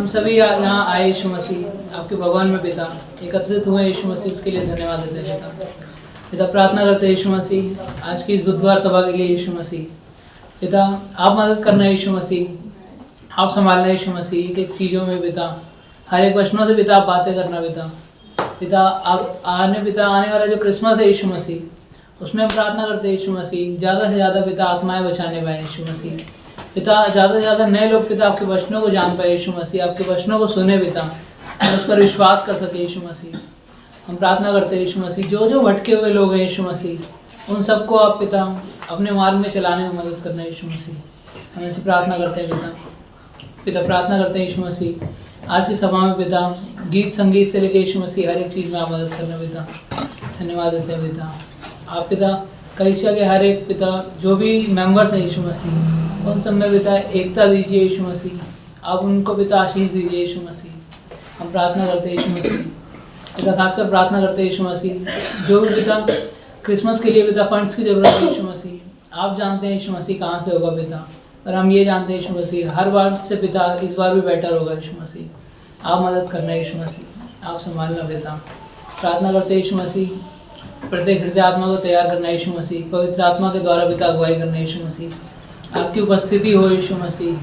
सभी यहाँ आए यीशु मसीह आपके भवन में पिता एकत्रित हुए यीशु मसीह, उसके लिए धन्यवाद देते हैं पिता। पिता प्रार्थना करते हैं यीशु मसीह आज की इस बुधवार सभा के लिए यीशु मसीह। पिता आप मदद करना है यीशु मसीह, आप संभालना है यीशु मसीह एक एक चीज़ों में पिता, हर एक वचनों से पिता आप बातें करना पिता। पिता आप आने वाला जो क्रिसमस है यीशु मसीह, उसमें हम प्रार्थना करते हैं यीशु मसीह ज़्यादा से ज़्यादा पिता आत्माएं बचाने पाए यीशु मसीह। पिता ज़्यादा से ज़्यादा नए लोग पिता आपके वचनों को जान पाए यीशु मसीह, आपके वचनों को सुने पिता और उस पर विश्वास कर सके यीशु मसीह। हम प्रार्थना करते हैं यीशु मसीह जो जो भटके हुए लोग हैं यीशु मसीह, उन सबको आप पिता अपने मार्ग में चलाने में मदद करना यीशु मसीह। हम ऐसी प्रार्थना करते हैं पिता प्रार्थना करते हैं यीशु मसीह आज की सभा में पिता गीत संगीत से लेकर यीशु मसीह हर एक चीज़ में आप मदद करना पिता। धन्यवाद देते हैं पिता। आप पिता कलीसिया के हर एक पिता जो भी मेंबर्स हैं यीशु मसीह, उन सब में पिता एकता दीजिए यीशु मसीह, आप उनको पिता आशीष दीजिए यीशु मसीह। हम प्रार्थना करते हैं यीशु मसीह पिता, खासकर प्रार्थना करते हैं यीशु मसीह जो भी पिता क्रिसमस के लिए पिता फंड्स की ज़रूरत है यीशु मसीह, आप जानते हैं यीशु मसीह कहाँ से होगा पिता, और हम ये जानते हैं यीशु मसीह हर बार से पिता इस बार भी बेटर होगा यीशु मसीह। आप मदद करना यीशु मसीह, आप संभालना पिता। प्रार्थना करते हैं यीशु मसीह प्रत्येक हृदय आत्मा को तैयार करना यीशु मसीह, पवित्र आत्मा के द्वारा पिता अगुवाई करना यीशु मसीह। आपकी उपस्थिति हो यीशु मसीह,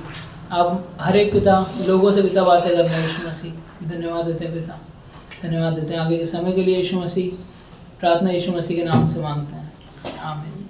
आप हर एक पिता लोगों से पिता बातें करना यीशु मसीह। धन्यवाद देते हैं पिता, धन्यवाद देते हैं आगे के समय के लिए यीशु मसीह। प्रार्थना यीशु मसीह के नाम से मांगते हैं, आमीन।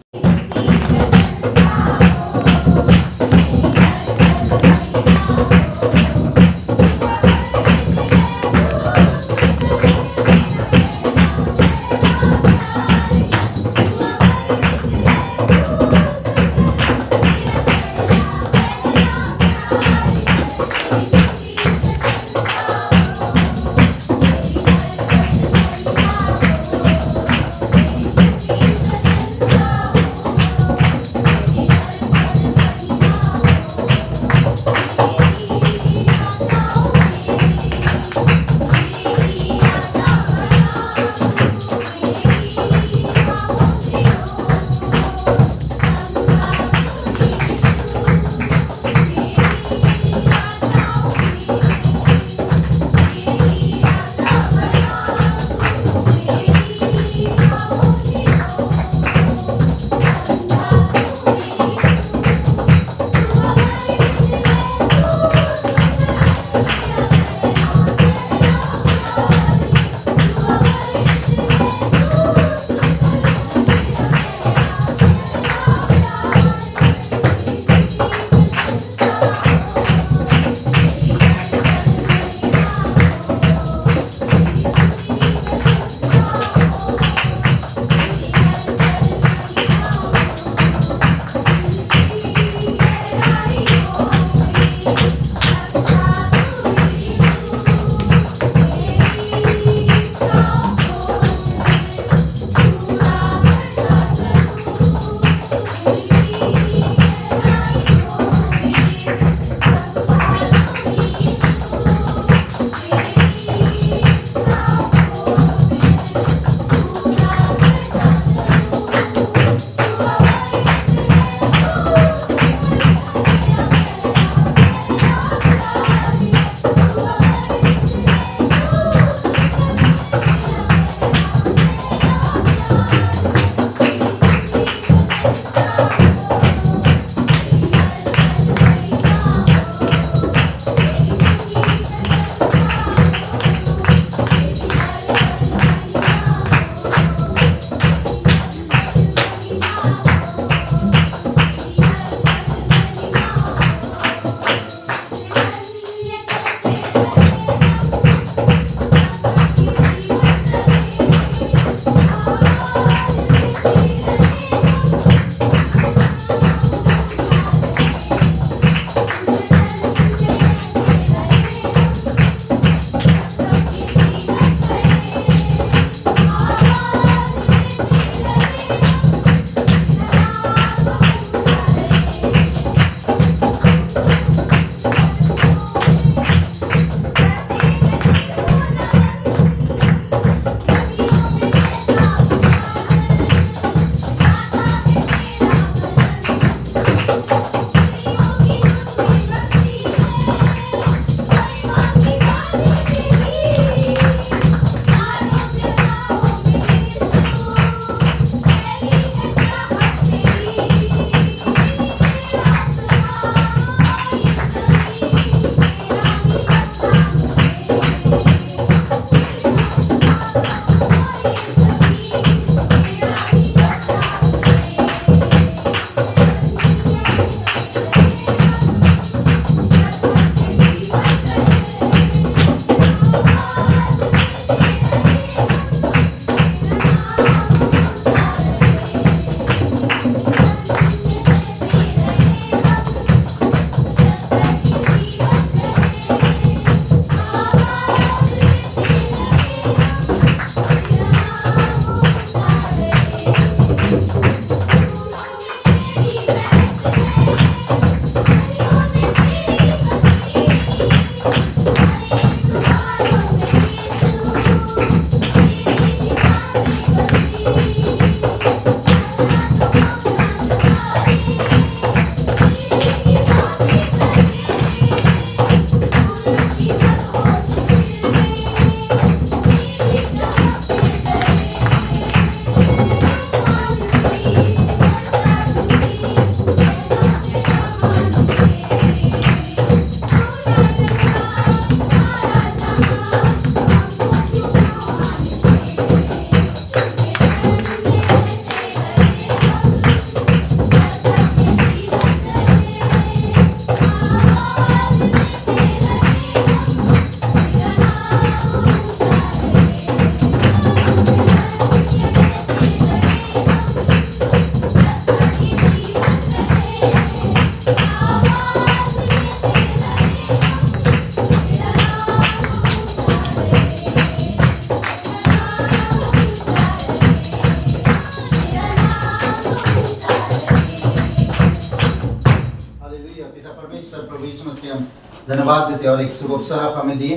धन्यवाद देते और एक शुभ अवसर आप हमें दिए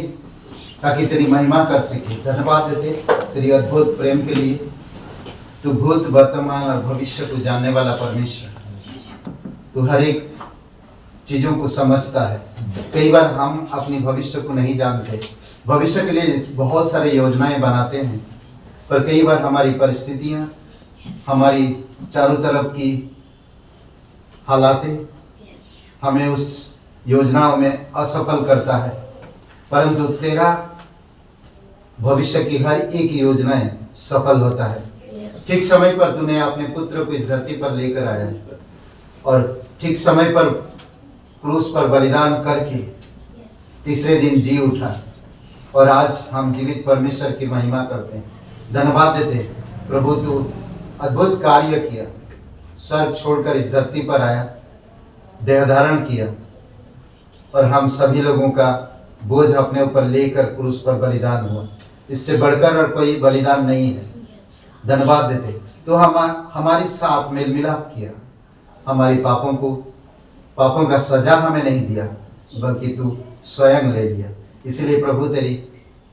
ताकि तेरी महिमा कर सके। धन्यवाद देते तेरी अद्भुत प्रेम के लिए। तू भूत, वर्तमान और भविष्य को जानने वाला परमेश्वर, तू हर एक चीजों को समझता है। कई बार हम अपनी भविष्य को नहीं जानते, भविष्य के लिए बहुत सारी योजनाएं बनाते हैं, पर कई बार हमारी परिस्थितियां, हमारी चारों तरफ की हालातें हमें उस योजनाओं में असफल करता है, परंतु तेरा भविष्य की हर एक योजनाएं सफल होता है। ठीक समय पर तूने अपने पुत्र को इस धरती पर लेकर आया और ठीक समय पर क्रूस पर बलिदान करके तीसरे दिन जी उठा और आज हम जीवित परमेश्वर की महिमा करते हैं। धन्यवाद देते प्रभु, तू अद्भुत कार्य किया, स्वर्ग छोड़कर इस धरती पर आया, देह धारण किया और हम सभी लोगों का बोझ अपने ऊपर लेकर क्रूस पर बलिदान हुआ। इससे बढ़कर और कोई बलिदान नहीं है। धन्यवाद देते तो हमारे साथ मेल मिलाप किया, हमारी पापों का सजा हमें नहीं दिया, बल्कि तू स्वयं ले लिया। इसलिए प्रभु तेरी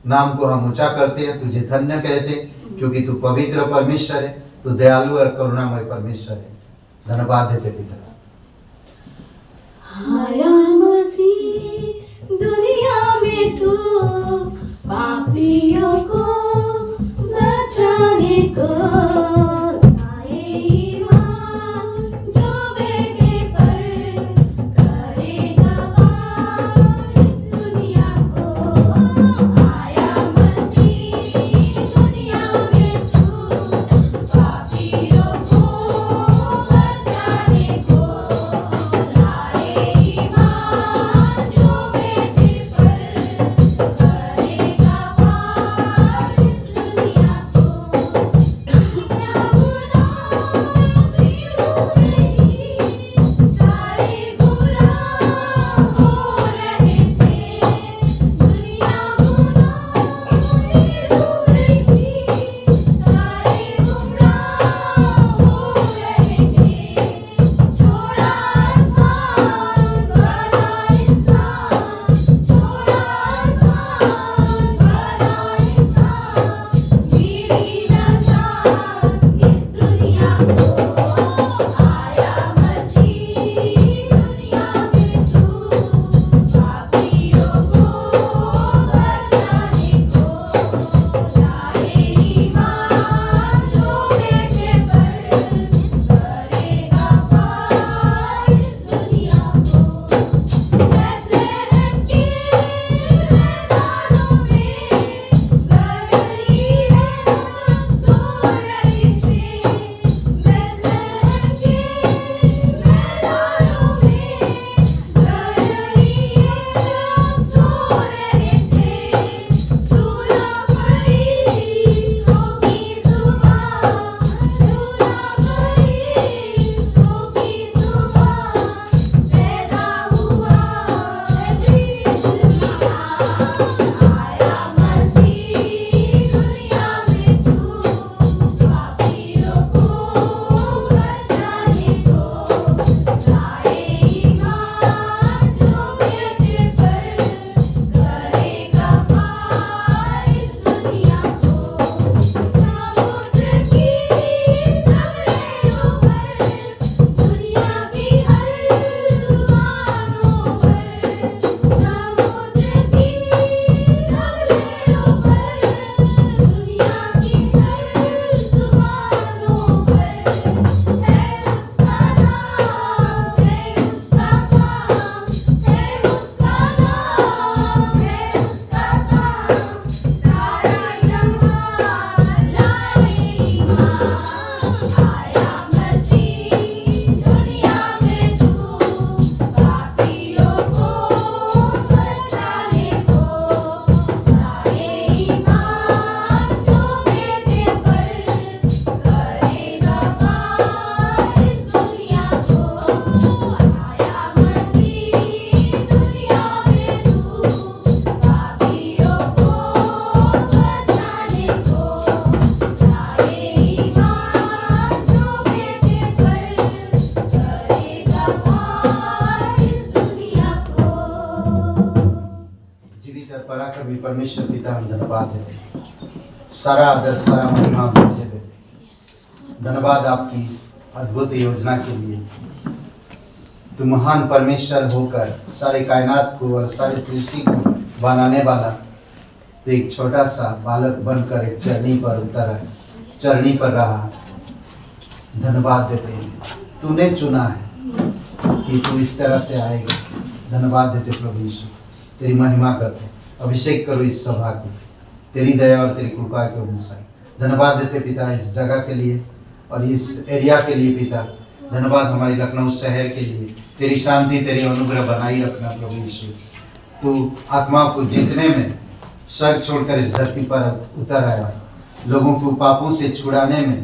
नाम को हम ऊंचा करते हैं, तुझे धन्य कहते हैं, क्योंकि तू पवित्र परमेश्वर है, तू दयालु और करुणामय परमेश्वर है। धन्यवाद देते पिता। आया मसीह दुनिया में तू पापियों को बचाने को आए ईमान जो बेटे पर करेगा पार इस दुनिया को। आया मसीह दुनिया में तू पापियों को बचाने को आए ईमान जो बेटे पर करेगा पार इस दुनिया परमेश्वर पिता हम धन्यवाद देते हैं, सारा आदर सारा महिमा तुझे देते हैं। धन्यवाद आपकी अद्भुत योजना के लिए। तू महान परमेश्वर होकर सारे कायनात को और सारी सृष्टि को बनाने वाला, तो एक छोटा सा बालक बनकर एक चरनी पर उतरा, चरनी पर रहा। धन्यवाद देते हैं, तूने चुना है कि तू इस तरह से आएगा। धन्यवाद देते प्रभु यीशु, तेरी महिमा करते। अभिषेक करो इस सभा को तेरी दया और तेरी कृपा के अनुसार। धन्यवाद देते पिता इस जगह के लिए और इस एरिया के लिए पिता। धन्यवाद हमारी लखनऊ शहर के लिए। तेरी शांति तेरी अनुग्रह बनाई रखना प्रभु यीशु। तू आत्माओं को जीतने में स्वर्ग छोड़कर इस धरती पर उतर आया। लोगों को पापों से छुड़ाने में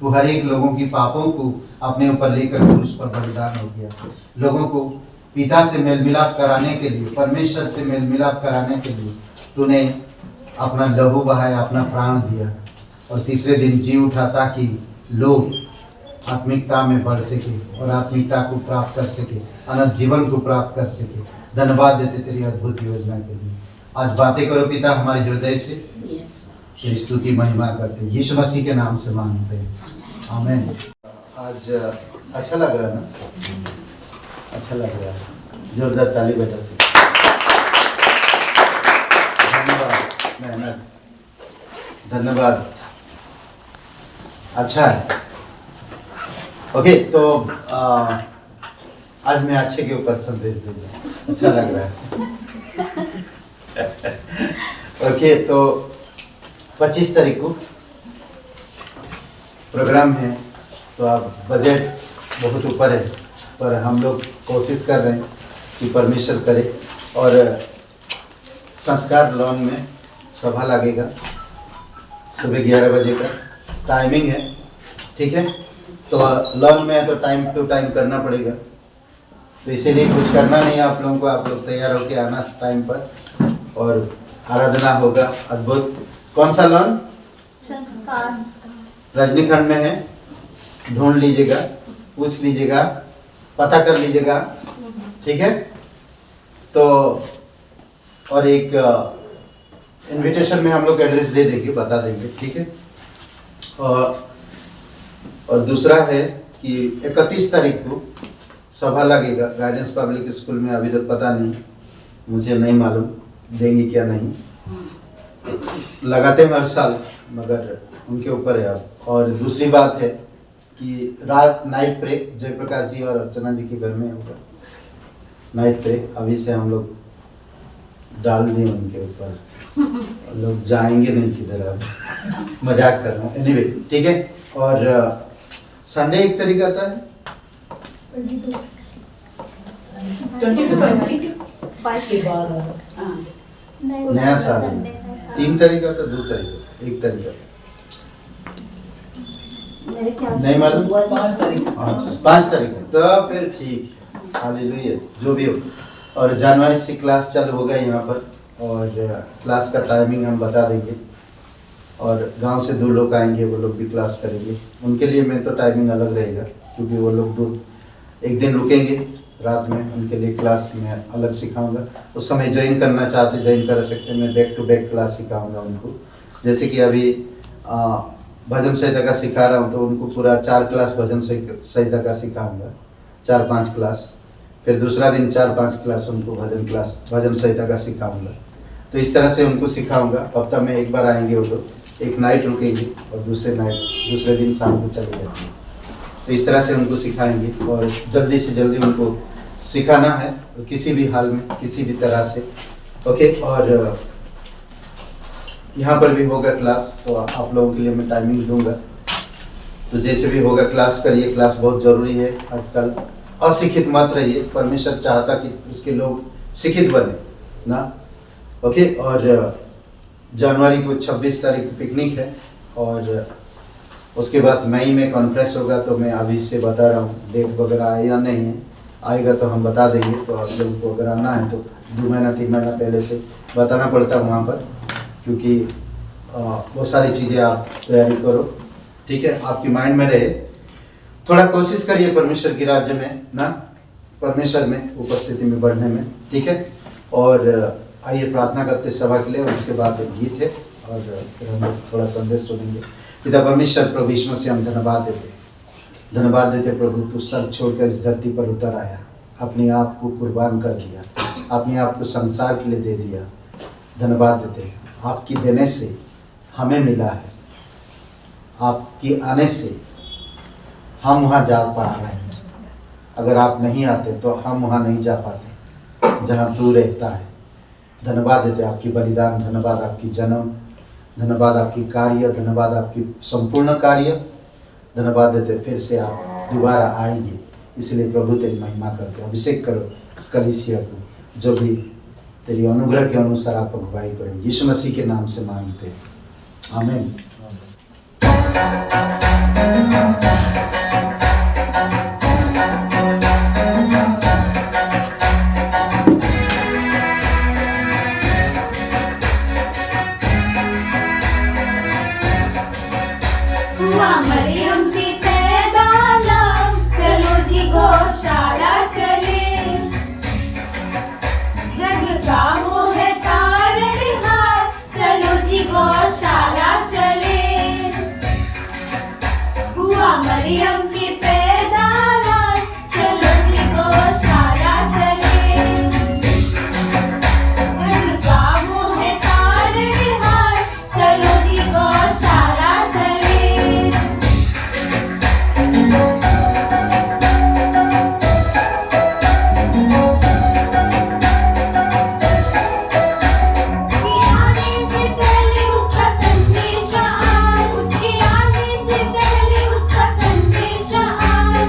तू हर एक लोगों की पापों को अपने ऊपर लेकर क्रूस पर बलिदान हो गया। लोगों को पिता से मेल मिलाप कराने के लिए, परमेश्वर से मेल मिलाप कराने के लिए तूने अपना लहू बहाया, अपना प्राण दिया और तीसरे दिन जी उठा ताकि लोग आत्मिकता में बढ़ सके और आत्मिकता को प्राप्त कर सके, अनंत जीवन को प्राप्त कर सके। धन्यवाद देते तेरी अद्भुत योजना के लिए। आज बातें करो पिता हमारे हृदय से, तेरी स्तुति महिमा करते हैं। यीशु मसीह के नाम से मांगते हैं, आमीन। आज अच्छा लग रहा है ना? अच्छा लग रहा है, जोरदार ताली बजा से। धन्यवाद, मेहनत, धन्यवाद। अच्छा है। ओके, तो आज मैं अच्छे के ऊपर संदेश दूंगा। अच्छा लग रहा है। ओके, तो 25 तारीख को प्रोग्राम है, तो अब बजट बहुत ऊपर है, पर हम लोग कोशिश कर रहे हैं कि परमेश्वर करे। और संस्कार लॉन में सभा लगेगा सुबह 11 बजे का टाइमिंग है, ठीक है। तो लॉन में है तो टाइम टू टाइम करना पड़ेगा, तो इसीलिए कुछ करना नहीं है आप लोगों को। आप लोग तैयार होकर आना टाइम पर और आराधना होगा अद्भुत। कौन सा लॉन? रजनीखंड में है, ढूंढ लीजिएगा, पूछ लीजिएगा, पता कर लीजिएगा, ठीक है। तो और एक इनविटेशन में हम लोग एड्रेस दे देंगे, बता देंगे, ठीक है। और दूसरा है कि 31 तारीख को सभा लगेगा गाइडेंस पब्लिक स्कूल में। अभी तक पता नहीं, मुझे नहीं मालूम देंगे क्या नहीं, लगाते हैं हर साल, मगर उनके ऊपर है अब। और दूसरी बात है कि रात नाइट प्रे जयप्रकाश जी और अर्चना जी के घर में होगा नाइट प्रे। अभी से हम लोग डाल दिए उनके ऊपर, लोग जाएंगे नहीं किधर, अब मजाक कर रहा हूँ। एनीवे, ठीक है। और संडे एक तारीख आता है, नया साल 3 तारीख आता, 2 तारीख, 1 तारीख आता, नहीं मालूम। 5 तारीख। 5 तारीख तो फिर ठीक, हालेलुया, जो भी हो। और जनवरी से क्लास चालू होगा यहाँ पर, और क्लास का टाइमिंग हम बता देंगे। और गांव से 2 लोग आएंगे, वो लोग भी क्लास करेंगे। उनके लिए मैं तो टाइमिंग अलग रहेगा, क्योंकि वो लोग 1 दिन रुकेंगे रात में, उनके लिए क्लास में अलग सिखाऊंगा। उस समय ज्वाइन करना चाहते ज्वाइन कर सकते हैं, मैं बैक टू बैक क्लास सिखाऊंगा उनको। जैसे कि अभी भजन संहिता का सिखा रहा हूँ, तो उनको पूरा 4 क्लास भजन संहिता का सिखाऊंगा, 4-5 क्लास। फिर दूसरा दिन 4-5 क्लास उनको भजन संहिता का सिखाऊंगा। तो इस तरह से उनको सिखाऊंगा। हफ्ता में 1 बार आएंगे वो लोग, 1 नाइट रुकेंगे और दूसरे दिन शाम को चले जाएंगे। तो इस तरह से उनको सिखाएंगे और जल्दी से जल्दी उनको सिखाना है, किसी भी हाल में, किसी भी तरह से। ओके, और यहाँ पर भी होगा क्लास, तो आप लोगों के लिए मैं टाइमिंग दूंगा। तो जैसे भी होगा क्लास करिए, क्लास बहुत ज़रूरी है। आजकल अशिक्षित मत रहिए, परमेश्वर चाहता कि उसके लोग शिक्षित बने ना। ओके, और जनवरी को 26 तारीख को पिकनिक है, और उसके बाद मई में कॉन्फ्रेंस होगा। तो मैं अभी से बता रहा हूँ, डेट वगैरह आया या नहीं है, आएगा तो हम बता देंगे। तो आप लोगों को अगर आना है तो 2 महीना 3 महीना पहले से बताना पड़ता है वहाँ पर, क्योंकि वो सारी चीज़ें आप तैयारी करो, ठीक है, आपकी माइंड में रहे। थोड़ा कोशिश करिए परमेश्वर के राज्य में ना, परमेश्वर में उपस्थिति में बढ़ने में, ठीक है। और आइए प्रार्थना करते सभा के लिए, और उसके बाद एक गीत है और फिर हम थोड़ा संदेश सुनेंगे। पिता परमेश्वर प्रभु यीशु मसीह हम धन्यवाद देते प्रभु, तू सब छोड़कर इस धरती पर उतर आया, अपने आप को कुर्बान कर दिया, अपने आप को संसार के लिए दे दिया। धन्यवाद देते हैं, आपकी देने से हमें मिला है, आपकी आने से हम वहाँ जा पा रहे हैं। अगर आप नहीं आते तो हम वहाँ नहीं जा पाते जहाँ तू रहता है। धन्यवाद देते आपकी बलिदान, धन्यवाद आपकी जन्म, धन्यवाद आपकी कार्य, धन्यवाद आपकी संपूर्ण कार्य। धन्यवाद देते फिर से आप दोबारा आएंगे, इसलिए प्रभु तेरी महिमा करते। अभिषेक करो इस कलीसिया को, जो भी तेरी अनुग्रह के अनुसार आप अगुवाई करो। यीशु मसीह के नाम से मांगते हैं, आमीन। हुआ मरियम की पैदाना, चलो जी गौशाला चले, जग का वो है तारणहार, चलो जी गौशाला चले। हुआ मरियम की पैदाना, चलो जी गौशाला चले, जग का वो है तारणहार, चलो जी गौशाला चले। उसके आने से पहले उसका संदेशा आया, उसके आने से पहले उसका संदेशा आया,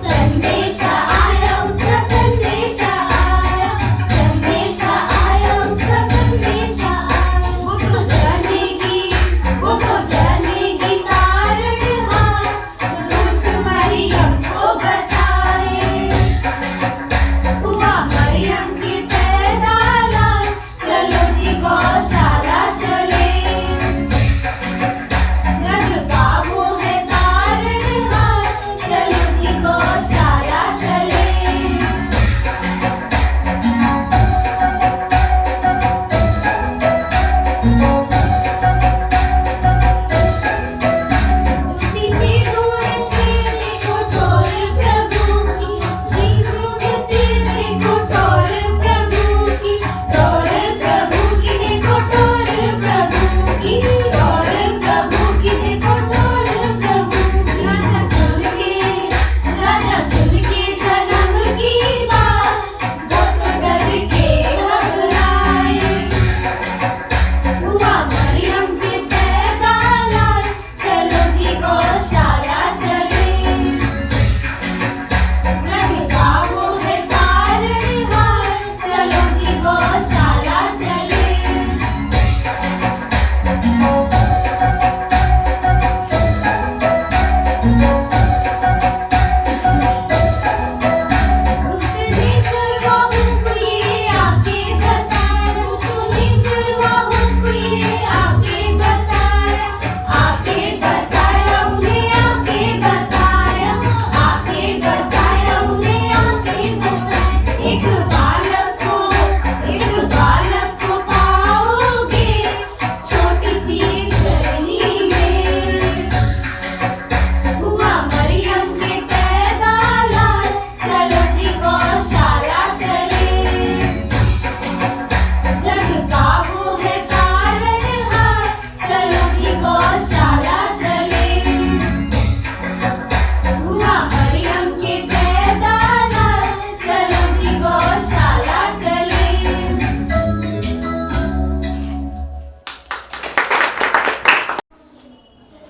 संदेशा आया, उसका संदेशा आया, संदेशा आया, उसका संदेशा आया। वो तो जानेगी तारणहार, दूत मरियम को बताए। हुआ मरियम की पैदाना, चलो जी गौशाला चले, जग का वो है तारणहार, चलो जी गौशाला चले। किसी ढूंढते देखो ठोर प्रभु की, किसी ढूंढते देखो ठोर प्रभु की, ठोर प्रभु की देखो ठोर प्रभु की, ठोर प्रभु की देखो ठोर प्रभु की। राजा सुन के जन्म की बात, वो तो डर के घबराए। हुआ मरियम के पैदाना, चलो जी गौशाला चले, जग का वो है तारणहार, चलो जी गौशाला चले। उसने चरवाहों को ये आके बताया, उसने चरवाहों को ये आके बताया, आके बताया, उन्हें आके बताया, आके बताया, उन्हें आके बताया। एक बालक को पाओगे, छोटी सी एक शरणी में। हुआ मरियम के पैदाना, चलो जी गौशाला चले, जग का वो है तारणहार, चलो जी गौशाला चले। हुआ मरियम के पैदाना, चलो जी गौशाला चले।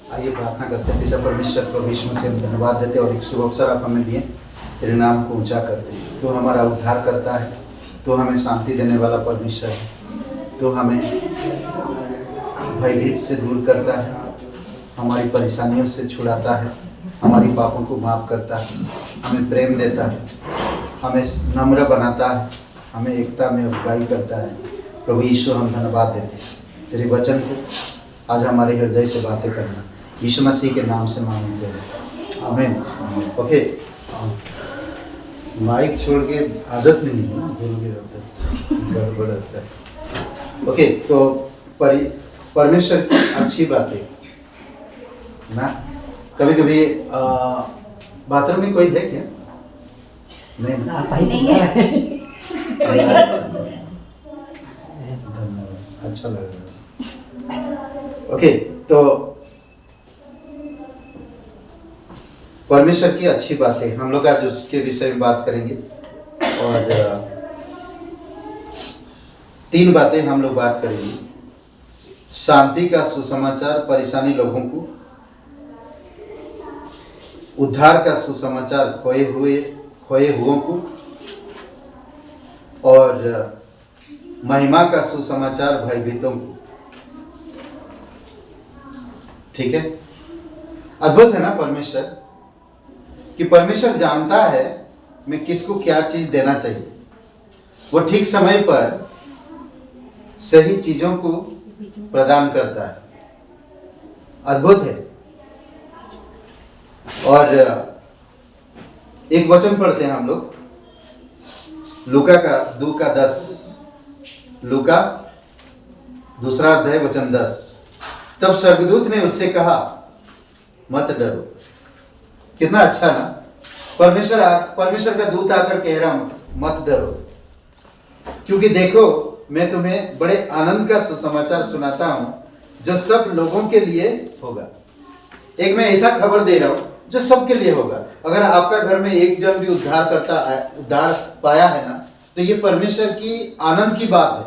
आइए प्रार्थना करते हैं। पिता परमेश्वर प्रभु यीशु मसीह हम धन्यवाद देते और एक शुभ अवसर आप हमें दिए, तेरे नाम को ऊंचा करते हैं। तो हमारा उद्धार करता है, तो हमें शांति देने वाला परमेश्वर है, तो हमें भयभीत से दूर करता है, हमारी परेशानियों से छुड़ाता है, हमारी पापों को माफ करता है, हमें प्रेम देता है, हमें नम्र बनाता है, हमें एकता में अगुवाई करता है। प्रभु यीशु हम धन्यवाद देते हैं, तेरे वचन को आज हमारे हृदय से बातें करना, यीशु मसीह के नाम से मांगते हैं, आमीन। ओके, माइक छोड़ के आदत नहीं है ना, बोल के आदत गड़बड़ होता है। ओके, तो परमेश्वर की अच्छी बातें ना, कभी कभी बाथरूम में कोई है क्या? नहीं ना? नहीं है। धन्यवाद, अच्छा लग रहा है। ओके, तो परमेश्वर की अच्छी बातें हम लोग आज उसके विषय में बात करेंगे। और 3 बातें हम लोग बात करेंगे। शांति का सुसमाचार परेशानी लोगों को, उद्धार का सुसमाचार खोए हुओं को, और महिमा का सुसमाचार भयभीतों को। ठीक है, अद्भुत है ना परमेश्वर, कि परमेश्वर जानता है मैं किसको क्या चीज देना चाहिए। वो ठीक समय पर सही चीजों को प्रदान करता है। अद्भुत है। और एक वचन पढ़ते हैं हम लोग, लूका का 2:10, लूका 2 अध्याय वचन 10। तब स्वर्गदूत ने उससे कहा मत डरो। कितना अच्छा ना, परमेश्वर का दूत आकर कह रहा हूं मत डरो, क्योंकि देखो मैं तुम्हें बड़े आनंद का सुसमाचार सुनाता हूं जो सब लोगों के लिए होगा। एक मैं ऐसा खबर दे रहा हूं जो सबके लिए होगा। अगर आपका घर में एक जन भी उद्धार पाया है ना, तो ये परमेश्वर की आनंद की बात है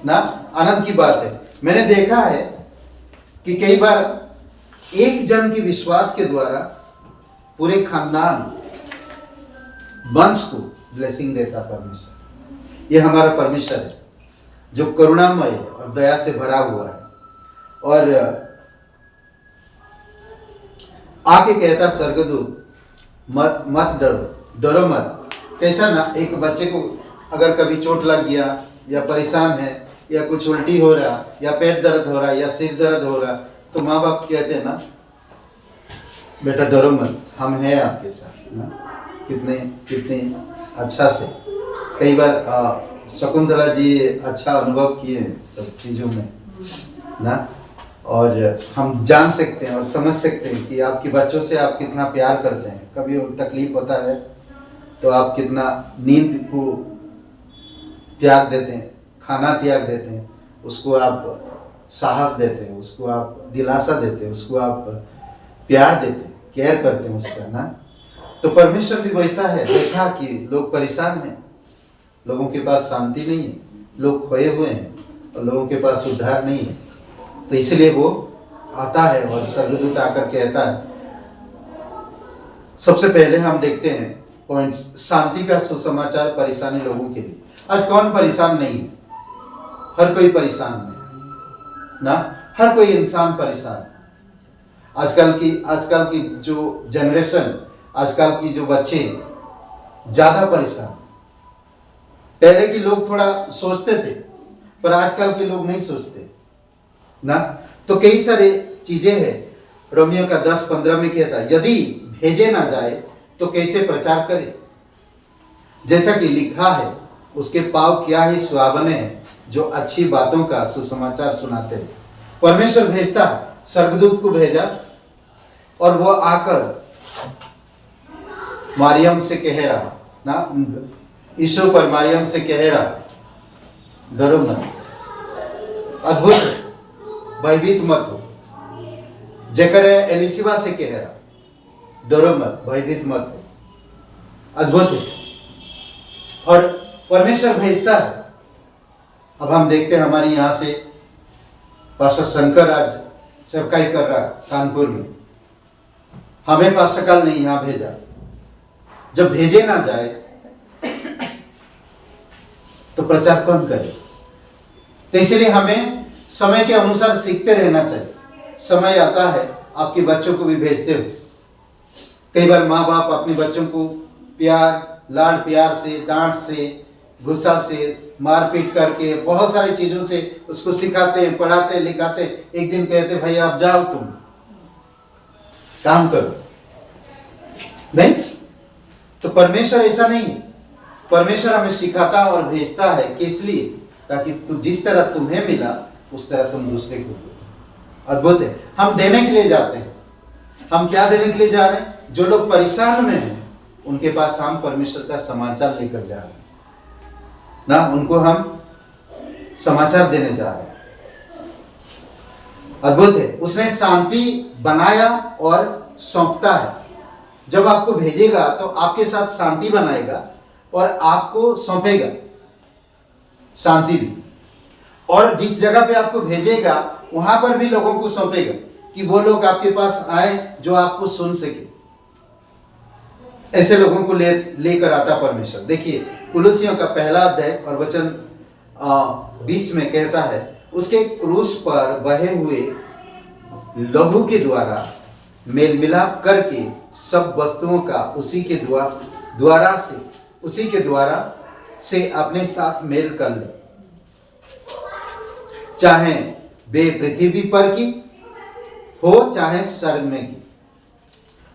ना, आनंद की बात है। मैंने देखा है कि कई बार एक जन के विश्वास के द्वारा पूरे खानदान वंश को ब्लेसिंग देता परमेश्वर। ये हमारा परमेश्वर है जो करुणामय और दया से भरा हुआ है। और आके कहता स्वर्गदूत मत डरो मत। कैसा ना, एक बच्चे को अगर कभी चोट लग गया या परेशान है या कुछ उल्टी हो रहा या पेट दर्द हो रहा या सिर दर्द हो रहा, तो माँ बाप कहते हैं ना बेटा डरो मत, हम हैं आपके साथ ना। कितने अच्छा से कई बार शकुंतला जी अच्छा अनुभव किए सब चीज़ों में ना, और हम जान सकते हैं और समझ सकते हैं कि आपके बच्चों से आप कितना प्यार करते हैं। कभी तकलीफ होता है तो आप कितना नींद को त्याग देते हैं, खाना त्याग देते हैं, उसको आप साहस देते हैं, उसको आप दिलासा देते हैं, उसको आप प्यार देते हैं, केयर करते हैं उसका ना। तो परमेश्वर भी वैसा है। देखा कि लोग परेशान हैं, लोगों के पास शांति नहीं है, लोग खोए हुए हैं और लोगों के पास उद्धार नहीं है, तो इसलिए वो आता है और स्वर्गदूत आकर कहता है। सबसे पहले हम देखते हैं पॉइंट, शांति का सुसमाचार परेशानी लोगों के लिए। आज कौन परेशान नहीं है? हर कोई परेशान है ना, हर कोई इंसान परेशान है। आजकल की जो जनरेशन, आजकल की जो बच्चे ज्यादा परेशान। पहले के लोग थोड़ा सोचते थे, पर आजकल के लोग नहीं सोचते ना। तो कई सारे चीजें हैं। रोमियो का 10:15 में कहता है यदि भेजे ना जाए तो कैसे प्रचार करे, जैसा कि लिखा है उसके पाँव क्या ही सुहावने हैं जो अच्छी बातों का सुसमाचार सुनाते हैं। परमेश्वर भेजता, स्वर्गदूत को भेजा और वो आकर मारियम से कह रहा ना, ईशो पर मारियम से कह रहा डरो मत, अद्भुत, भयभीत मत हो। जेकर एलिसिबा से कह रहा डरो मत, भयभीत मत हो, अद्भुत है। और परमेश्वर भेजता है। अब हम देखते हैं हमारी यहाँ से पास्टर शंकर आज सेवकाई कर रहा कानपुर में, हमें पास्टर काल ने यहाँ भेजा। जब भेजे ना जाए तो प्रचार कौन करे? तो इसलिए हमें समय के अनुसार सीखते रहना चाहिए। समय आता है आपके बच्चों को भी भेजते हो। कई बार माँ बाप अपने बच्चों को प्यार, लाड प्यार से, डांट से, गुस्सा से, मारपीट करके बहुत सारी चीजों से उसको सिखाते हैं, पढ़ाते, लिखाते। एक दिन कहते भाई आप जाओ, तुम काम करो, नहीं। तो परमेश्वर ऐसा नहीं है। परमेश्वर हमें सिखाता और भेजता है कि इसलिए ताकि जिस तरह तुम्हें मिला उस तरह तुम दूसरे को दो। अद्भुत है। हम देने के लिए जाते हैं। हम क्या देने के लिए जा रहे हैं? जो लोग परेशान में हैं उनके पास हम परमेश्वर का समाचार लेकर जा रहे हैं ना, उनको हम समाचार देने जा रहे हैं। अद्भुत है। उसने शांति बनाया और सौंपता है। जब आपको भेजेगा तो आपके साथ शांति बनाएगा और आपको सौंपेगा शांति भी, और जिस जगह पे आपको भेजेगा वहां पर भी लोगों को सौंपेगा कि वो लोग आपके पास आए जो आपको सुन सके। ऐसे लोगों को लेकर आता परमेश्वर। देखिए कुलुसियों का पहला अध्याय और वचन 20 में कहता है, उसके क्रूस पर बहे हुए लहू के द्वारा मेल मिलाप करके सब वस्तुओं का उसी के द्वारा से अपने साथ मेल कर ले, चाहे वे पृथ्वी पर की हो चाहे स्वर्ग में की।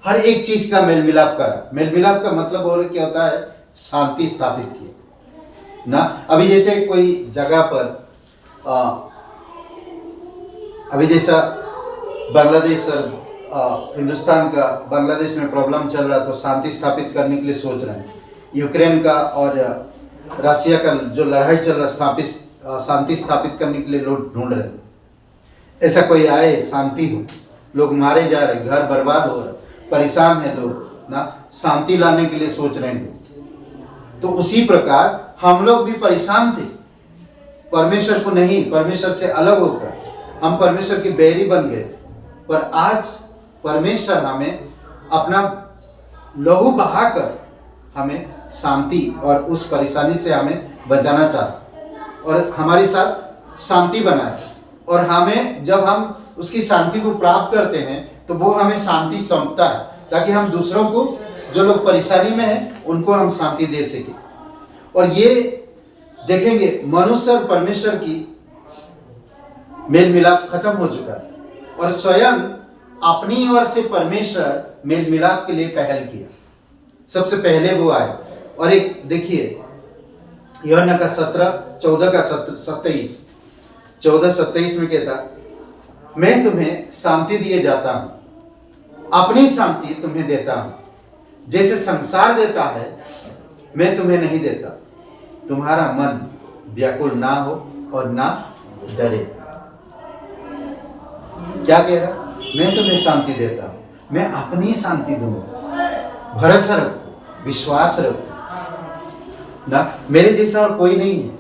हर एक चीज का मेल मिलाप करा। मेल मिलाप का मतलब और क्या होता है? शांति स्थापित किया ना। अभी जैसे कोई जगह पर अभी जैसा बांग्लादेश और हिंदुस्तान का, बांग्लादेश में प्रॉब्लम चल रहा तो शांति स्थापित करने के लिए सोच रहे हैं। यूक्रेन का और रसिया का जो लड़ाई चल रहा शांति स्थापित करने के लिए लोग ढूंढ रहे हैं। ऐसा कोई आए, शांति हो, लोग मारे जा रहे, घर बर्बाद हो रहे, परेशान है लोग ना, शांति लाने के लिए सोच रहे हैं। तो उसी प्रकार हम लोग भी परेशान थे, परमेश्वर को नहीं, परमेश्वर से अलग होकर हम परमेश्वर के बैरी बन गए। पर आज परमेश्वर हमें अपना लहू बहाकर हमें शांति और उस परेशानी से हमें बचाना चाहता और हमारे साथ शांति बनाए। और हमें जब हम उसकी शांति को प्राप्त करते हैं तो वो हमें शांति सौंपता है, ताकि हम दूसरों को, जो लोग परेशानी में हैं, उनको हम शांति दे सके। और ये देखेंगे मनुष्य और परमेश्वर की मेल मिलाप खत्म हो चुका है और स्वयं अपनी ओर से परमेश्वर मेल मिलाप के लिए पहल किया। सबसे पहले वो आए। और एक देखिए यूहन्ना का 14:27 में कहता, मैं तुम्हें शांति दिए जाता हूं, अपनी शांति तुम्हें देता हूं, जैसे संसार देता है मैं तुम्हें नहीं देता। तुम्हारा मन व्याकुल ना हो और ना डरे। क्या कह रहा? मैं तुम्हें शांति देता हूं, मैं अपनी शांति दूंगा। भरोसा रखो, विश्वास रखो ना, मेरे जैसा और कोई नहीं है।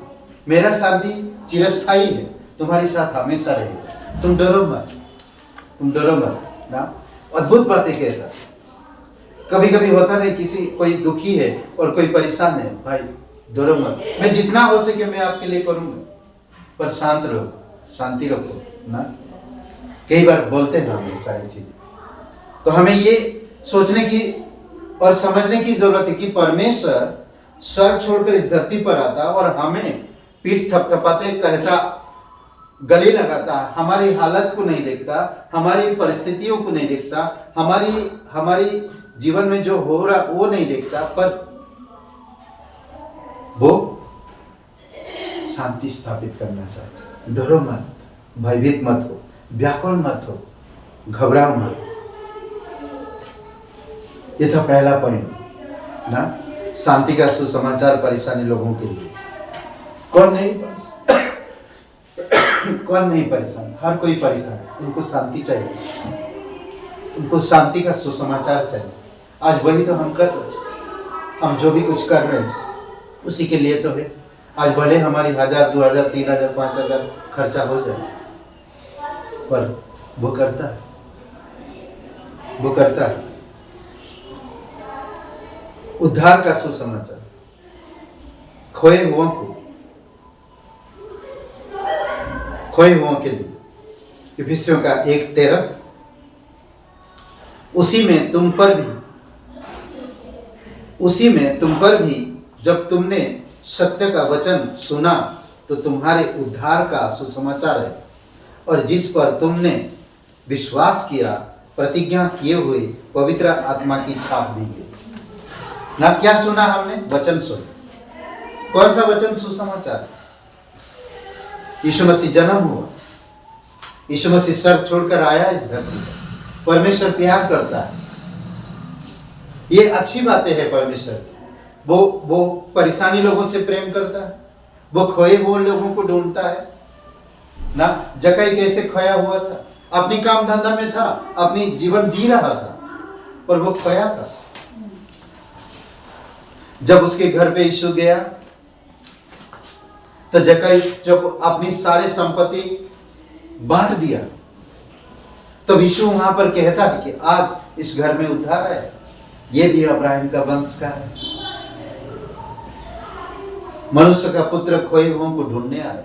मेरा शांति चिरस्थायी है, तुम्हारे साथ हमेशा रहेगा। तुम डरो मत ना। अद्भुत बातें कहता। कभी कभी होता नहीं, कोई दुखी है और कोई परेशान है, भाई डरो मत, मैं जितना हो सके मैं आपके लिए करूंगा, पर शांत रहो, शांति रखो ना। कई बार बोलते हैं हम ये सारी चीजें। तो हमें ये सोचने की और समझने की जरूरत है कि परमेश्वर स्वर्ग छोड़कर इस धरती पर आता और हमें पीठ थपथपाते कहता, गले लगाता, हमारी हालत को नहीं देखता, हमारी परिस्थितियों को नहीं देखता, हमारी जीवन में जो हो रहा वो नहीं देखता, पर वो शांति स्थापित करना चाहता। डरो मत, भयभीत मत हो, व्याकुल मत हो, घबराओ मत। ये था पहला पॉइंट ना, शांति का सुसमाचार परेशानी लोगों के लिए। कौन नहीं परेशान? हर कोई परेशान है। उनको शांति चाहिए, उनको शांति का सुसमाचार चाहिए। आज वही तो हम कर रहे हैं। हम जो भी कुछ कर रहे हैं उसी के लिए तो है। आज भले हमारी 1000, 2000, 3000, 5000 खर्चा हो जाए, पर वो करता है। उद्धार का सुसमाचार खोए हुओं के लिए। इफिसियों का 1:13, उसी में तुम पर भी जब तुमने सत्य का वचन सुना तो तुम्हारे उद्धार का सुसमाचार है, और जिस पर तुमने विश्वास किया, प्रतिज्ञा किए हुए पवित्र आत्मा की छाप दी गई ना। क्या सुना हमने? वचन सुना। कौन सा वचन? सुसमाचार। यीशु मसीह जन्म हुआ, यीशु मसीह स्वर्ग छोड़कर आया इस धरती पर। परमेश्वर प्यार करता है, ये अच्छी बातें हैं परमेश्वर की। वो परेशानी लोगों से प्रेम करता है, वो खोए हुए लोगों को ढूंढता है ना। जक्कई कैसे खोया हुआ था, अपनी काम धंधा में था, अपनी जीवन जी रहा था, पर वो खोया था। जब उसके घर पे यीशु गया तो जक्कई जब अपनी सारे संपत्ति बांट दिया, तब यीशु वहां पर कहता है कि आज इस घर में उद्धार है, ये भी अब्राहम का वंश का है। मनुष्य का पुत्र खोए हुओं को ढूंढने आया।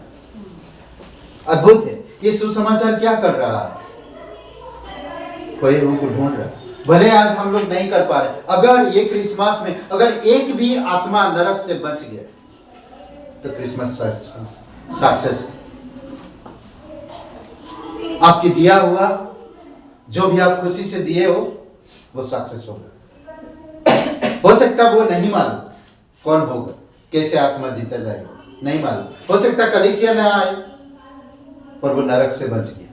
अद्भुत है, ये सुसमाचार क्या कर रहा है? खोए हुओं को ढूंढ रहा है। भले आज हम लोग नहीं कर पा रहे, अगर ये क्रिसमस में अगर एक भी आत्मा नरक से बच गया तो क्रिसमस सक्सेस। आपके दिया हुआ जो भी आप खुशी से दिए हो वो सक्सेस होगा। हो सकता वो नहीं मालूम कौन होगा, कैसे आत्मा जीता जाएगा, नहीं मालूम। हो सकता कलीसिया न आए, पर वो नरक से बच गया।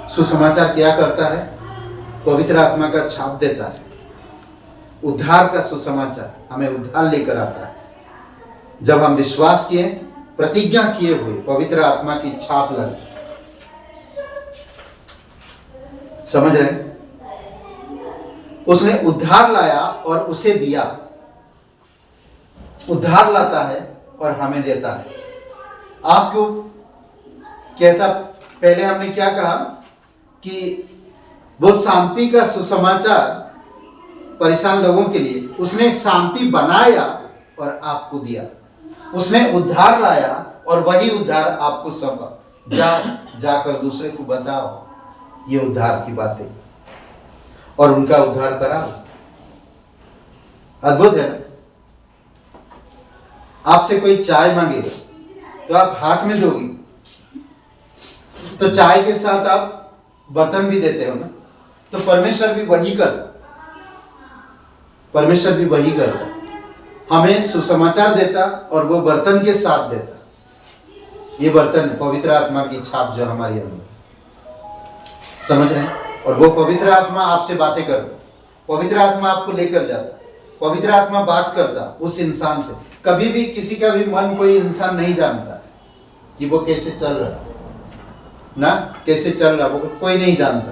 सुसमाचार क्या करता है? पवित्र आत्मा का छाप देता है। उद्धार का सुसमाचार हमें उद्धार लेकर आता है। जब हम विश्वास किए, प्रतिज्ञा किए हुए, पवित्र आत्मा की छाप लगती। समझ रहे हैं? उसने उद्धार लाया और उसे दिया। उद्धार लाता है और हमें देता है। आपको कहता, पहले हमने क्या कहा कि वो शांति का सुसमाचार परेशान लोगों के लिए उसने शांति बनाया और आपको दिया। उसने उद्धार लाया और वही उद्धार आपको सौंपा। जाकर दूसरे को बताओ ये उद्धार की बातें और उनका उद्धार कराओ। अद्भुत है ना? आपसे कोई चाय मांगे तो आप हाथ में दोगी, तो चाय के साथ आप बर्तन भी देते हो ना। तो परमेश्वर भी वही करता, परमेश्वर भी वही करता, हमें सुसमाचार देता और वो बर्तन के साथ देता। ये बर्तन पवित्र आत्मा की छाप जो हमारी अंदर, समझ रहे हैं? और वो पवित्र आत्मा आपसे बातें करता, पवित्र आत्मा आपको लेकर जाता, पवित्र आत्मा बात करता उस इंसान से। कभी भी किसी का भी मन कोई इंसान नहीं जानता कि वो कैसे चल रहा ना, कैसे चल रहा वो कोई नहीं जानता,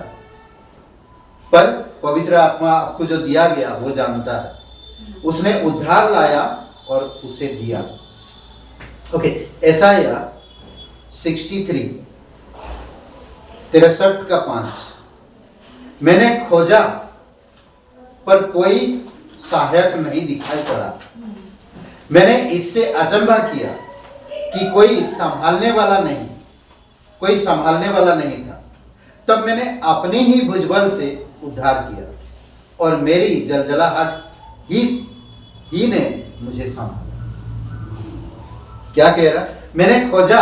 पर पवित्र आत्मा आपको जो दिया गया वो जानता है। उसने उद्धार लाया और उसे दिया। ओके, एसाया 63 63:5 मैंने खोजा पर कोई सहायक नहीं दिखाई पड़ा। मैंने इससे अचंभा किया कि कोई संभालने वाला नहीं, कोई संभालने वाला नहीं था। तब मैंने अपनी ही भुजबल से उद्धार किया और मेरी जलजलाहट ही ने मुझे संभाला। क्या कह रहा? मैंने खोजा,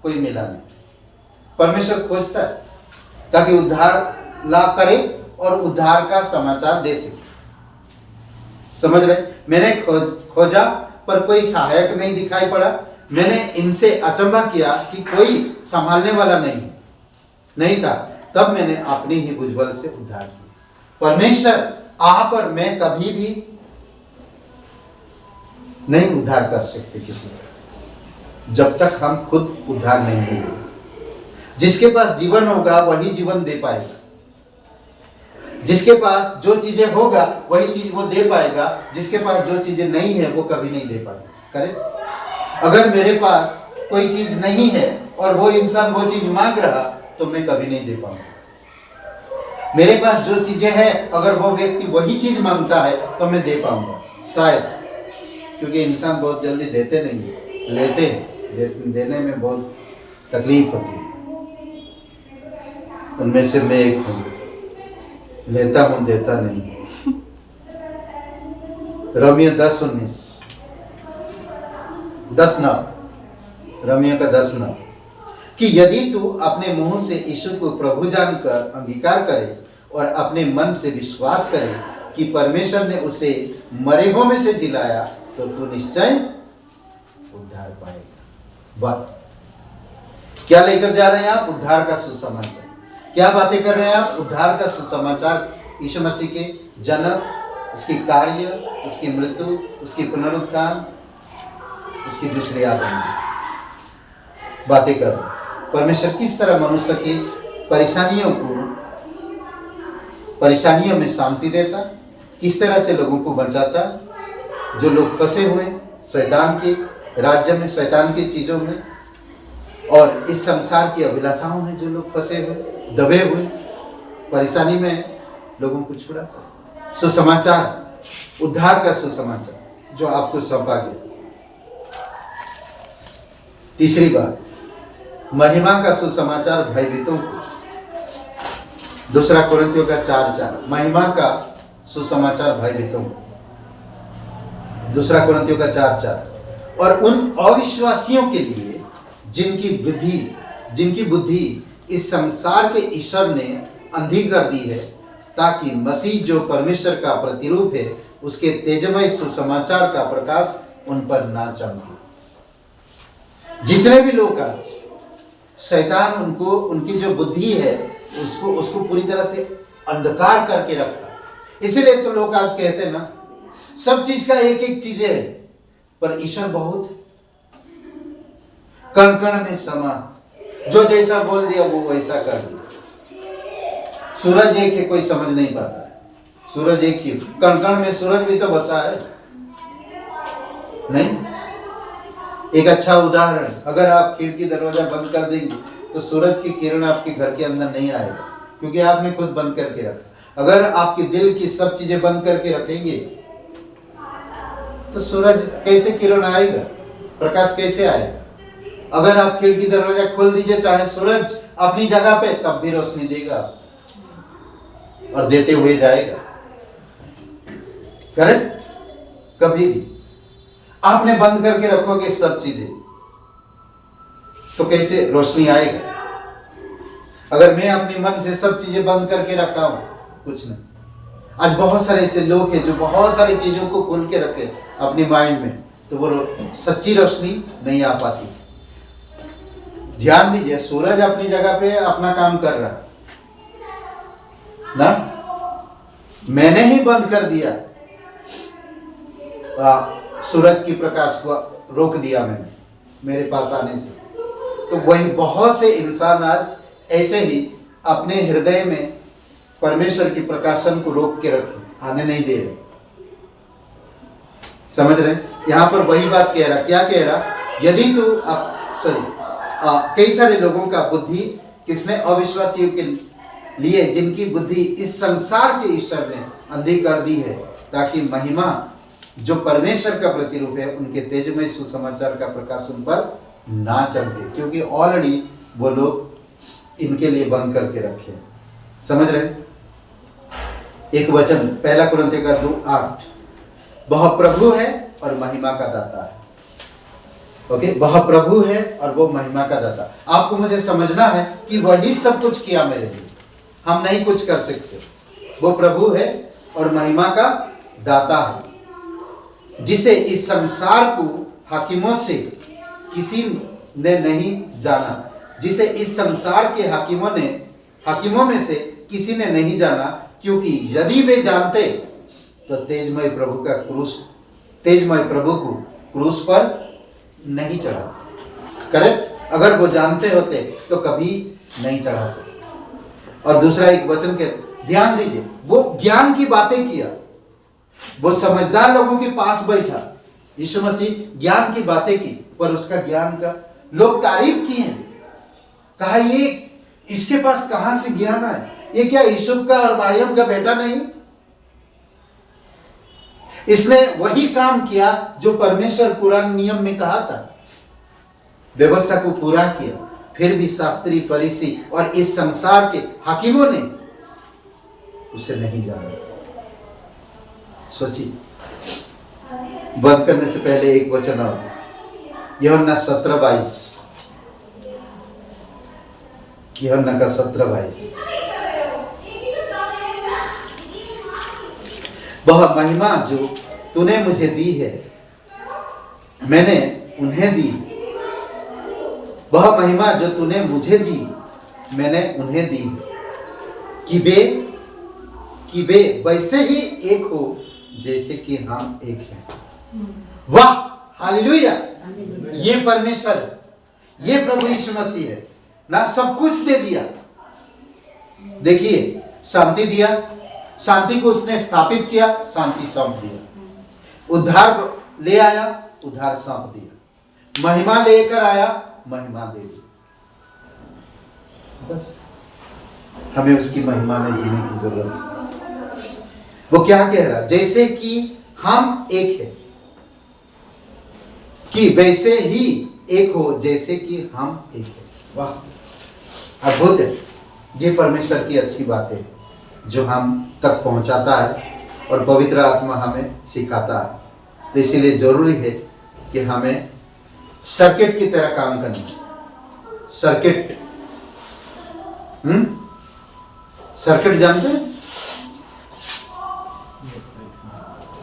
कोई मिला नहीं। परमेश्वर खोजता है ताकि उद्धार ला करे और उद्धार का समाचार दे सके। समझ रहे? मैंने खोजा पर कोई सहायक नहीं दिखाई पड़ा। मैंने इनसे अचंभा किया कि कोई संभालने वाला नहीं था। तब मैंने अपनी ही भुजबल से उद्धार किया। परमेश्वर आप और मैं कभी भी नहीं उद्धार कर सकते किसी का, जब तक हम खुद उद्धार नहीं होंगे। जिसके पास जीवन होगा वही जीवन दे पाएगा। जिसके पास जो चीजें होगा वही चीज वो दे पाएगा। जिसके पास जो चीजें नहीं है वो कभी नहीं दे पाएगा। करेक्ट? अगर मेरे पास कोई चीज नहीं है और वो इंसान वो चीज मांग रहा तो मैं कभी नहीं दे पाऊंगा। मेरे पास जो चीजें हैं अगर वो व्यक्ति वही चीज मांगता है तो मैं दे पाऊंगा शायद, क्योंकि इंसान बहुत जल्दी देते नहीं है, लेते हैं। देने में बहुत तकलीफ होती है। उनमें से मैं एक हूँ, लेता हूं देता नहीं। रोमियो 10:9 रोमियो का 10:9 कि यदि तू अपने मुंह से यीशु को प्रभु जानकर अंगीकार करे और अपने मन से विश्वास करे कि परमेश्वर ने उसे मरे हुओं में से जिलाया तो तू निश्चय उद्धार पाएगा। बात। क्या लेकर जा रहे हैं आप? उद्धार का सुसमाचार। क्या बातें कर रहे हैं आप? उद्धार का सुसमाचार, यीशु मसीह के जन्म, उसकी कार्य, उसकी मृत्यु, उसकी पुनरुत्थान, उसकी दूसरी आगमन बातें कर रहे हैं। परमेश्वर किस तरह मनुष्य की परेशानियों में शांति देता, किस तरह से लोगों को बचाता, जो लोग फंसे हुए शैतान के राज्य में, शैतान की चीजों में और इस संसार की अभिलाषाओं में, जो लोग फंसे हुए, दबे हुए, परेशानी में लोगों को छुड़ाता। सुसमाचार, उद्धार का सुसमाचार जो आपको सौंपा गया। तीसरी बात, महिमा का सुसमाचार भयभीतों को। 2 कोरिन्थियों का 4:4, महिमा का सुसमाचार भयभीतों को। 2 कोरिन्थियों का 4:4, और उन अविश्वासियों के लिए जिनकी बुद्धि इस संसार के ईश्वर ने अंधी कर दी है, ताकि मसीह जो परमेश्वर का प्रतिरूप है, उसके तेजमय सुसमाचार का प्रकाश उन पर ना चमके। जितने भी लोग आज शैतान उनकी जो बुद्धि है उसको पूरी तरह से अंधकार करके रखा। इसीलिए तो लोग आज कहते हैं ना, सब चीज का एक एक चीजें है, पर ईश्वर बहुत कण कण में समा, जो जैसा बोल दिया वो वैसा कर दिया। सूरज एक है, कोई समझ नहीं पाता है। सूरज एक ही, कण कण में सूरज भी तो बसा है नहीं। एक अच्छा उदाहरण, अगर आप खिड़की दरवाजा बंद कर देंगे तो सूरज की किरण आपके घर के अंदर नहीं आएगा, क्योंकि आपने खुद बंद करके रखा। अगर आपके दिल की सब चीजें बंद करके रखेंगे तो सूरज कैसे किरण आएगा, प्रकाश कैसे आएगा? अगर आप खिड़की दरवाजा खोल दीजिए, चाहे सूरज अपनी जगह पे, तब भी रोशनी देगा और देते हुए जाएगा। करेक्ट? कभी भी आपने बंद करके रखोगे सब चीजें तो कैसे रोशनी आएगा? अगर मैं अपने मन से सब चीजें बंद करके रखा हूं, कुछ नहीं। आज बहुत सारे ऐसे लोग हैं जो बहुत सारी चीजों को खोल के रखे अपने माइंड में, तो वो सच्ची रोशनी नहीं आ पाती। ध्यान दीजिए, सूरज अपनी जगह पे अपना काम कर रहा ना, मैंने ही बंद कर दिया, सूरज की प्रकाश को रोक दिया मैंने मेरे पास आने से। तो वही बहुत से इंसान आज ऐसे ही अपने हृदय में परमेश्वर की प्रकाशन को रोक के रखे, आने नहीं दे रहे। समझ रहे? यहां पर वही बात कह रहा, क्या कह रहा? यदि तू कई सारे लोगों का बुद्धि किसने? अविश्वासियों के लिए, जिनकी बुद्धि इस संसार के ईश्वर ने अंधी कर दी है, ताकि महिमा जो परमेश्वर का प्रतिरूप है, उनके तेजमय सुसमाचार का प्रकाश उन पर ना चमके, क्योंकि ऑलरेडी वो लोग इनके लिए बंद करके रखे। समझ रहे? एक वचन 1 कोरिन्थियों का 2:8, वह प्रभु है और महिमा का दाता है। ओके, वह प्रभु है और वो महिमा का दाता। आपको मुझे समझना है कि वही सब कुछ किया मेरे लिए, हम नहीं कुछ कर सकते। वो प्रभु है और महिमा का दाता है, जिसे इस संसार को हाकिमों से किसी ने नहीं जाना, जिसे इस संसार के हाकिमों में से किसी ने नहीं जाना, क्योंकि यदि वे जानते तो तेजमय प्रभु को क्रूस पर नहीं चढ़ा। करेक्ट? अगर वो जानते होते तो कभी नहीं चढ़ाते। और दूसरा एक वचन के ध्यान दीजिए, वो ज्ञान की बातें किया, वो समझदार लोगों के पास बैठा, यीशु मसीह ज्ञान की बातें की, पर उसका ज्ञान का लोग तारीफ किए हैं। कहा ये इसके पास कहां से ज्ञान आया? ये क्या यूसुफ का और मरियम का बेटा नहीं? इसने वही काम किया जो परमेश्वर पुराने नियम में कहा था, व्यवस्था को पूरा किया। फिर भी शास्त्री, फरीसी और इस संसार के हाकिमों ने उसे नहीं जाना। सोचिए, बंद करने से पहले एक वचन और, यूहन्ना 17:22, यूहन्ना का 17:22, वह महिमा जो तूने मुझे दी है, मैंने उन्हें दी वह महिमा जो तूने मुझे दी मैंने उन्हें दी, कि वे वैसे ही एक हो जैसे कि हम एक हैं। वाह, हालेलुया। ये परमेश्वर, ये प्रभु यीशु मसीह है ना, सब कुछ दे दिया। देखिए, शांति दिया, शांति को उसने स्थापित किया, शांति सौंप दिया। उद्धार ले आया, उद्धार सौंप दिया। महिमा लेकर आया, महिमा दे दी। बस हमें उसकी महिमा में जीने की जरूरत है। वो क्या कह रहा, जैसे कि हम एक है, कि वैसे ही एक हो जैसे कि हम एक है। वाह, अद्भुत है। ये परमेश्वर की अच्छी बात है जो हम तक पहुंचाता है और पवित्र आत्मा हमें सिखाता है। तो इसीलिए जरूरी है कि हमें सर्किट की तरह काम करना है। सर्किट, सर्किट जानते हैं?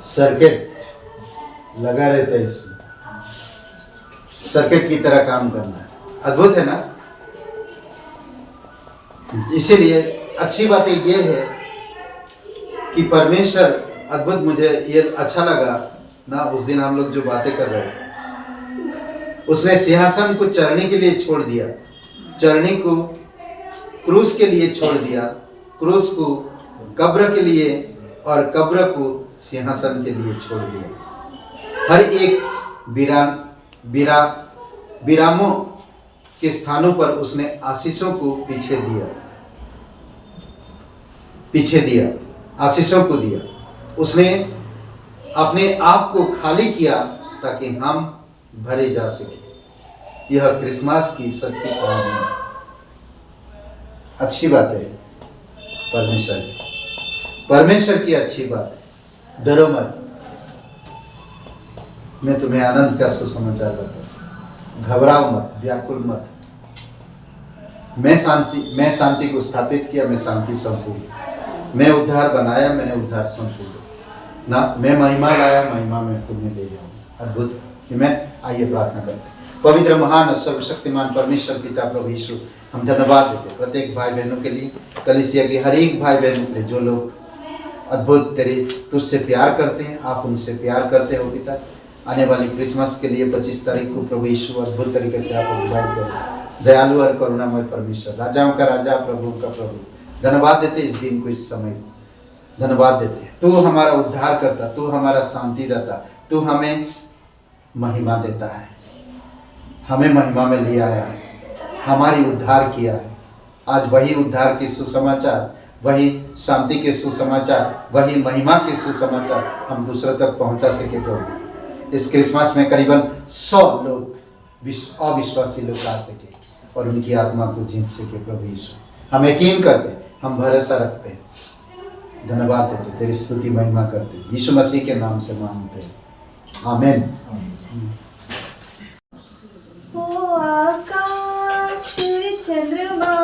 सर्किट लगा रहता है इसमें, सर्किट की तरह काम करना है। अद्भुत है ना। इसीलिए अच्छी बात ये है कि परमेश्वर अद्भुत, मुझे ये अच्छा लगा ना, उस दिन हम लोग जो बातें कर रहे थे, उसने सिंहासन को चरनी के लिए छोड़ दिया, चरनी को क्रूस के लिए छोड़ दिया, क्रूस को कब्र के लिए और कब्र को सिंहासन के लिए छोड़ दिया। हर एक विरामों के स्थानों पर उसने आशीषों को पीछे दिया, आशीषों को दिया। उसने अपने आप को खाली किया ताकि हम भरे जा सके। यह क्रिसमस की सच्ची कहानी है। अच्छी बात है परमेश्वर की अच्छी बात है। डरो मत, मैं तुम्हें आनंद का सुसमाचार बताऊं। घबराओ मत, व्याकुल मत। मैं शांति को स्थापित किया, मैं शांति सौंपूंगा। मैं उद्धार बनाया, मैंने उद्धार सौंपूंगा ना। मैं महिमा लाया, महिमा में तुम्हें ले जाऊंगा। अद्भुत है। मैं आइए प्रार्थना करते हैं। पवित्र महान सर्वशक्तिमान परमेश्वर पिता प्रभु यीशु, हम धन्यवाद देते प्रत्येक भाई बहनों के लिए, कलीसिया के हर एक भाई बहनों के लिए जो लोग अद्भुत तेरे तुझसे प्यार करते हैं, आप उनसे प्यार करते हो पिता। आने वाली क्रिसमस के लिए 25 तारीख को प्रभु यीशु अद्भुत तरीके से आप अगुवाई करो। दयालु और करुणामय परमेश्वर, राजाओं का राजा, प्रभु का प्रभु, धन्यवाद देते इस दिन को, इस समय को धन्यवाद देते। तू हमारा उद्धार करता, तू हमारा शांति दाता, तू हमें महिमा देता है, हमें महिमा में ले आया, हमारी उद्धार किया है। आज वही उद्धार के सुसमाचार, वही शांति के सुसमाचार, वही महिमा के सुसमाचार हम दूसरों तक पहुंचा सके प्रभु। इस क्रिसमस में करीबन 100 लोग अविश्वासी लोग आ सके और उनकी आत्मा को जीत सके प्रभु यीशु। हम यकीन करते, हम भरोसा रखते, धन्यवाद देते, तेरी स्तुति महिमा करते, यीशु मसीह के नाम से मांगते हैं, आमीन। चंद्रमा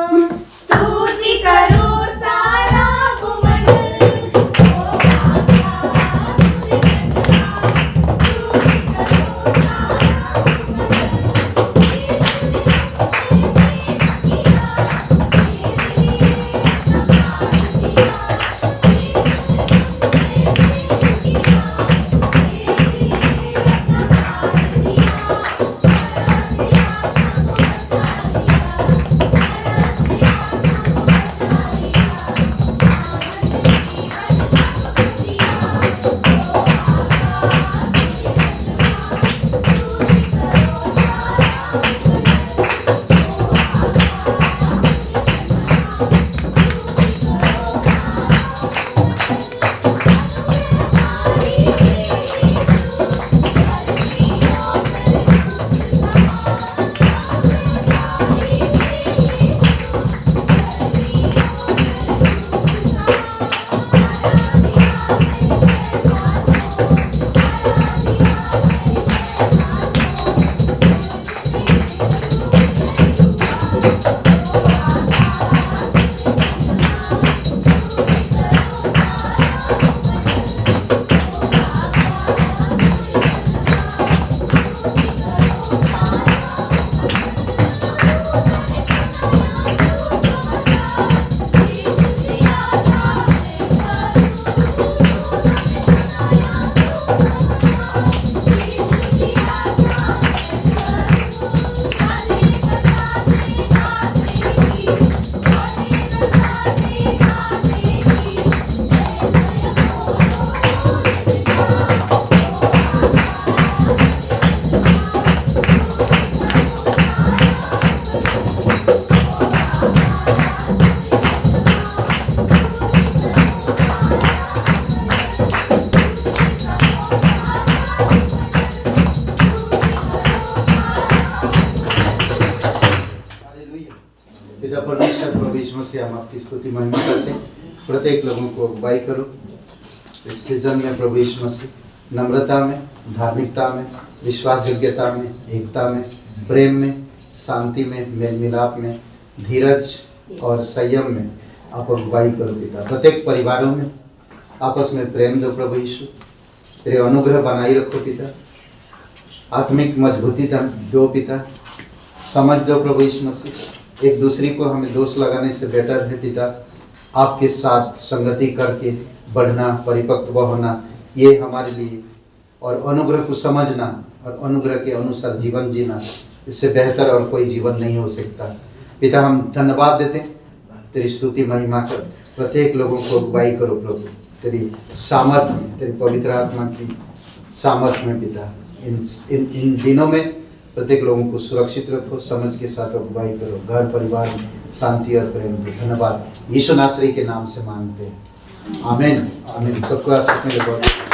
स्तुति करो सारा भूमंडल, ओ आकाश सूर्य चंद्रमा स्तुति करो सारा भूमंडल। प्रत्येक लोगों को अगुवाई करो इस सीजन में प्रभु यीशु मसीह। नम्रता में, धार्मिकता में, विश्वास योग्यता में, एकता में, प्रेम में, शांति में, मेल मिलाप में, धीरज और संयम में आप अगुवाई करो पिता। प्रत्येक परिवारों में आपस में प्रेम दो प्रभु यीशु। तेरे अनुग्रह बनाई रखो पिता। आत्मिक मजबूती दो पिता। समझ दो प्रभु यीशु मसीह। एक दूसरे को हमें दोष लगाने से बेटर है पिता आपके साथ संगति करके बढ़ना, परिपक्व होना, ये हमारे लिए, और अनुग्रह को समझना और अनुग्रह के अनुसार जीवन जीना, इससे बेहतर और कोई जीवन नहीं हो सकता पिता। हम धन्यवाद देते हैं, तेरी स्तुति महिमा कर। प्रत्येक लोगों को अगुवाई करो प्रभु तेरी सामर्थ्य में, तेरी पवित्र आत्मा की सामर्थ्य में पिता। इन दिनों में प्रत्येक लोगों को सुरक्षित रखो, समझ के साथ अगुवाई करो। घर परिवार में शांति और प्रेम दो। धन्यवाद यीशु नासरी के नाम से मांगते हैं, आमीन आमीन। सबको आशीष मिले।